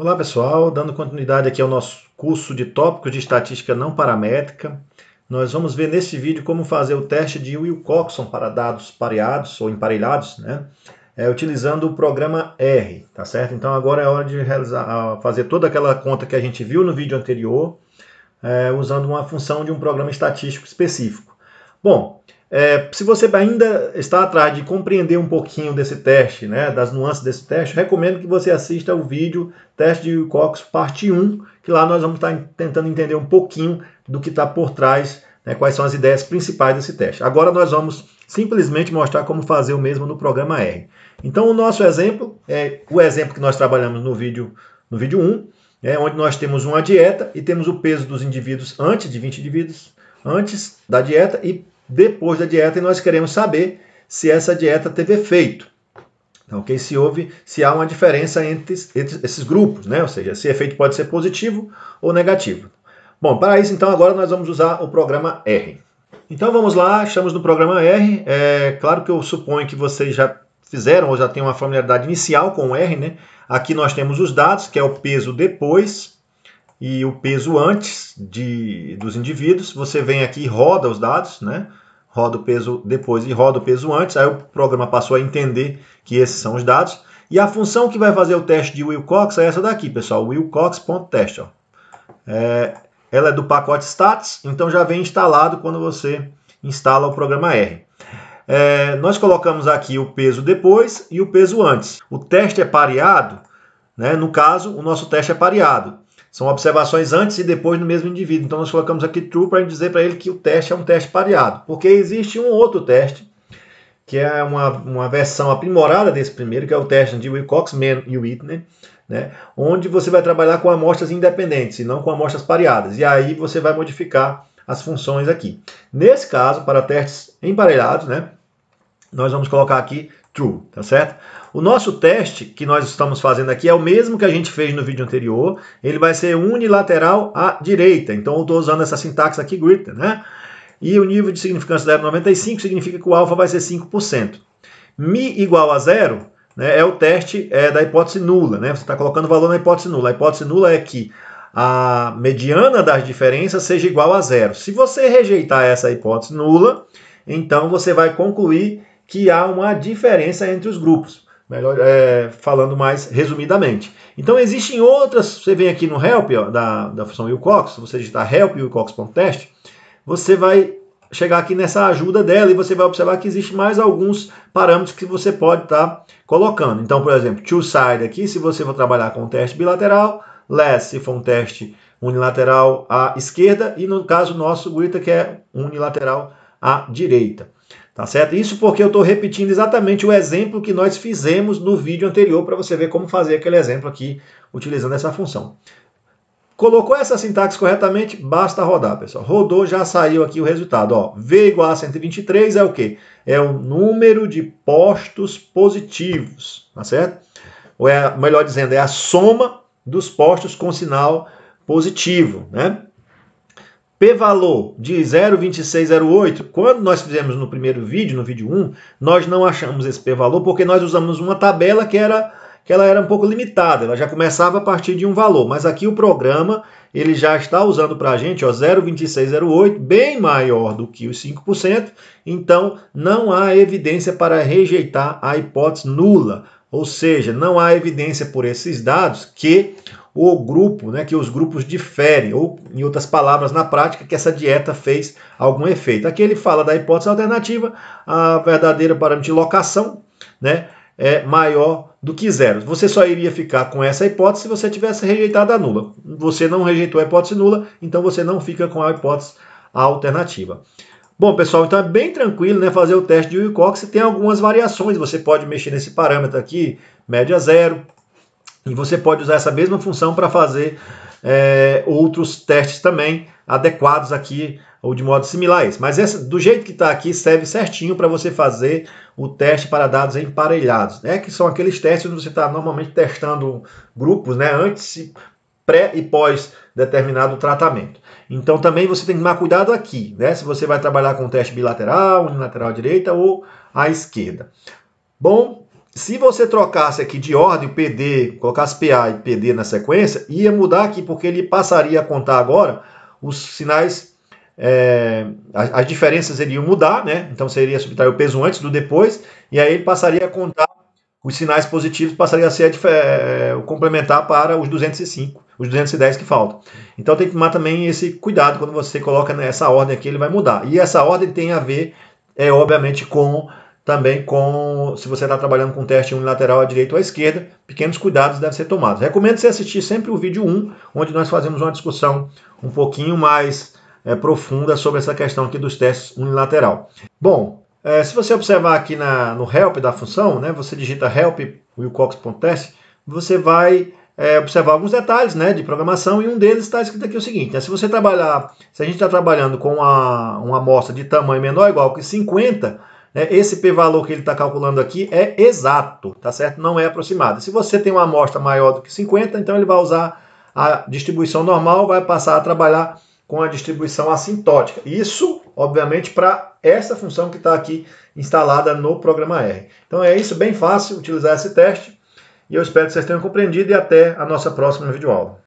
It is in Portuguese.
Olá pessoal, dando continuidade aqui ao nosso curso de tópicos de estatística não paramétrica, nós vamos ver neste vídeo como fazer o teste de Wilcoxon para dados pareados ou emparelhados, né? Utilizando o programa R, tá certo? Então agora é hora de fazer toda aquela conta que a gente viu no vídeo anterior, usando uma função de um programa estatístico específico. Bom, se você ainda está atrás de compreender um pouquinho desse teste, né, das nuances desse teste, recomendo que você assista o vídeo Teste de Wilcox parte 1, que lá nós vamos estar tentando entender um pouquinho do que está por trás, né, quais são as ideias principais desse teste. Agora nós vamos simplesmente mostrar como fazer o mesmo no programa R. Então o nosso exemplo é o exemplo que nós trabalhamos no vídeo 1, onde nós temos uma dieta e temos o peso dos indivíduos antes de 20 indivíduos, antes da dieta e depois da dieta, e nós queremos saber se essa dieta teve efeito. Então, se há uma diferença entre esses grupos, né? Ou seja, se o efeito pode ser positivo ou negativo. Bom, para isso, então, agora nós vamos usar o programa R. Então, vamos lá, estamos no programa R. Claro que eu suponho que vocês já fizeram ou já têm uma familiaridade inicial com o R, né? Aqui nós temos os dados, que é o peso depois e o peso antes dos indivíduos. Você vem aqui e roda os dados, né? Roda o peso depois e roda o peso antes. Aí o programa passou a entender que esses são os dados. E a função que vai fazer o teste de Wilcox é essa daqui, pessoal, wilcox.test. Ela é do pacote stats, então já vem instalado quando você instala o programa R. Nós colocamos aqui o peso depois e o peso antes. O teste é pareado, né? No caso, o nosso teste é pareado. São observações antes e depois no mesmo indivíduo. Então nós colocamos aqui true para dizer para ele que o teste é um teste pareado. Porque existe um outro teste, que é uma versão aprimorada desse primeiro, que é o teste de Wilcox, Mann e Whitney, né? Onde você vai trabalhar com amostras independentes e não com amostras pareadas. E aí você vai modificar as funções aqui. Nesse caso, para testes emparelhados, né, nós vamos colocar aqui true, tá certo? O nosso teste que nós estamos fazendo aqui é o mesmo que a gente fez no vídeo anterior. Ele vai ser unilateral à direita. Então eu estou usando essa sintaxe aqui, greater, né? E o nível de significância 0,95 significa que o alfa vai ser 5%. Mi igual a 0, né, é o teste da hipótese nula, né? Você está colocando valor na hipótese nula. A hipótese nula é que a mediana das diferenças seja igual a 0. Se você rejeitar essa hipótese nula, então você vai concluir que há uma diferença entre os grupos. Melhor, falando mais resumidamente. Então existem outras, você vem aqui no help ó, da função Wilcox, você digitar help wilcox.test, você vai chegar aqui nessa ajuda dela e você vai observar que existe mais alguns parâmetros que você pode estar colocando. Então, por exemplo, two-side aqui, se você for trabalhar com um teste bilateral, less, se for um teste unilateral à esquerda, e no caso nosso, greater, que é unilateral à direita. Tá certo? Isso porque eu estou repetindo exatamente o exemplo que nós fizemos no vídeo anterior para você ver como fazer aquele exemplo aqui utilizando essa função. Colocou essa sintaxe corretamente, basta rodar, pessoal. Rodou, já saiu aqui o resultado. Ó, V igual a 123 é o quê? É o número de postos positivos, tá certo? Ou melhor dizendo, é a soma dos postos com sinal positivo, né? P-valor de 0,2608, quando nós fizemos no primeiro vídeo, no vídeo 1, nós não achamos esse P-valor porque nós usamos uma tabela que ela era um pouco limitada, ela já começava a partir de um valor, mas aqui o programa ele já está usando para a gente 0,2608, bem maior do que os 5%, então não há evidência para rejeitar a hipótese nula, ou seja, não há evidência por esses dados que o grupo, né, que os grupos diferem, ou em outras palavras, na prática, que essa dieta fez algum efeito. Aqui ele fala da hipótese alternativa, a verdadeira parâmetro de locação, né, é maior do que zero. Você só iria ficar com essa hipótese se você tivesse rejeitado a nula. Você não rejeitou a hipótese nula, então você não fica com a hipótese alternativa. Bom, pessoal, então é bem tranquilo, né, fazer o teste de Wilcox. Tem algumas variações, você pode mexer nesse parâmetro aqui, média zero, e você pode usar essa mesma função para fazer outros testes também adequados aqui, ou de modo similar a esse. Mas do jeito que está aqui, serve certinho para você fazer o teste para dados emparelhados, né? Que são aqueles testes onde você está normalmente testando grupos, né? Antes, pré e pós determinado tratamento. Então também você tem que tomar cuidado aqui, né? Se você vai trabalhar com teste bilateral, unilateral à direita ou à esquerda. Bom, Se você trocasse aqui de ordem o PD, colocasse PA e PD na sequência, ia mudar aqui, porque ele passaria a contar agora os sinais, as diferenças iriam mudar, né? Então você iria subtrair o peso antes do depois, e aí ele passaria a contar os sinais positivos, passaria a ser o complementar para os 205, os 210 que faltam. Então tem que tomar também esse cuidado quando você coloca nessa ordem aqui, ele vai mudar. E essa ordem tem a ver, obviamente, também com, se você está trabalhando com teste unilateral à direita ou à esquerda, pequenos cuidados devem ser tomados. Recomendo você assistir sempre o vídeo 1, onde nós fazemos uma discussão um pouquinho mais profunda sobre essa questão aqui dos testes unilateral. Bom, se você observar aqui no help da função, né, você digita help wilcox.test, você vai observar alguns detalhes, né, de programação, e um deles está escrito aqui o seguinte, né, se a gente está trabalhando com uma amostra de tamanho menor ou igual que 50, esse p-valor que ele está calculando aqui é exato, tá certo? Não é aproximado. Se você tem uma amostra maior do que 50, então ele vai usar a distribuição normal, vai passar a trabalhar com a distribuição assintótica. Isso, obviamente, para essa função que está aqui instalada no programa R. Então é isso, bem fácil utilizar esse teste, e eu espero que vocês tenham compreendido, e até a nossa próxima videoaula.